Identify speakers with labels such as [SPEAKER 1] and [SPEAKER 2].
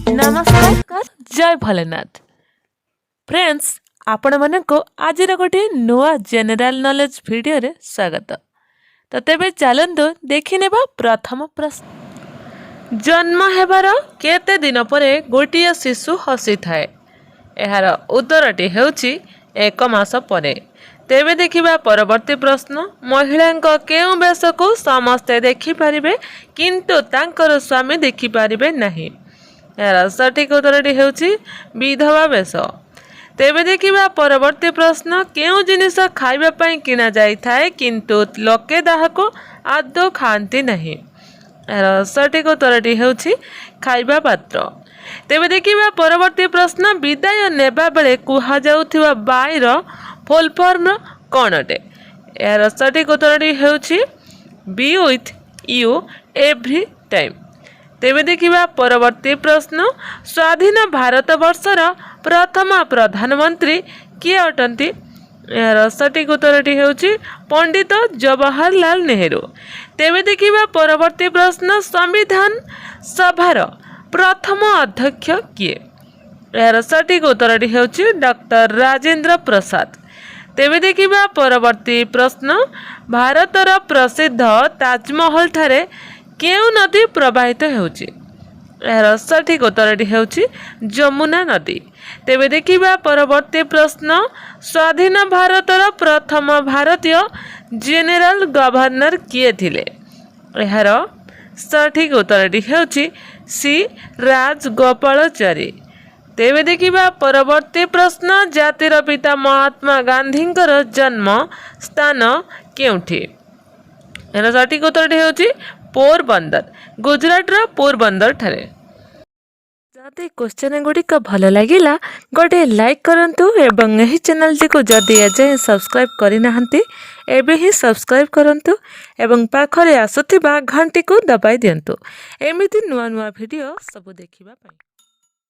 [SPEAKER 1] नमस्कार जय भोलेनाथ फ्रेंड्स आपण मानक आज गोटे नुआ जनरल नॉलेज वीडियो रे स्वागत। तो तेबे चलंतु देखि नेबा प्रथम प्रश्न। जन्म हेबार केते दिन परे गोटिया शिशु हसी थाए? एहार उत्तरटी हेउची 1 मास परे। तेबे देखिबा परवर्ती प्रश्न। महिला केउ बेश को समस्ते देखि पारिबे किंतु तांकर स्वामी देखि पारिबे नहीं? यार सठिक उत्तरटी हेउची विधवा बेश। तेबे देखिबा परवर्ती प्रश्न। केउ जिनिस खाइबा पई किना जाई थाए किंतु लोके दाहाको आदौ खांती नहीं? यार सठिक उत्तरटी हेउची खाइबा पात्र। तेबे देखिबा परवर्ती प्रश्न। विदाय नेबा बेले कुहा जाउथिबा बाईर फुल फॉर्म कोन अटे? यार सठिक उत्तरटी हेउची be with you every time. तेबे देखिबा परवर्ती प्रश्न। स्वाधीन भारत वर्षर प्रथम प्रधानमंत्री किए अटंती? यार सठिक उत्तरटी हेउची पंडित जवाहरलाल नेहरू। तेबे देखिबा परवर्ती प्रश्न। संविधान सभार प्रथम अध्यक्ष किए? यार सठिक उत्तरटी हेउची डॉक्टर राजेंद्र प्रसाद। तेबे देखिबा परवर्ती प्रश्न। भारतर प्रसिद्ध ताजमहल ठारे केउ नदी प्रवाहित हेउची? यार सठिक उत्तरटी हेउची जमुना नदी। तेबे देखिबा परवर्ती प्रश्न। स्वाधीन भारतर प्रथम भारतीय जनरल गवर्नर किए थिले? यार सठिक उत्तरटी हेउची सी राजगोपालाचारी। तेबे देखिबा परवर्ती प्रश्न। जातिर पिता महात्मा गांधींकर जन्म स्थान केउठी? यार सठिक उत्तरटी हेउची पोरबंदर, गुजरात रा पोरबंदर ठारे। जदि क्वेश्चन गुड़िक भल लगिला गोटे लाइक करंतु एवं एही चैनल को जदि एजाए सब्सक्राइब करना एबे ही सब्सक्राइब करंतु एवं पाखरे आसुथिबा घंटी को दबाई दियंतु एमिति नुआ नुआ वीडियो सब देखिबा पाई।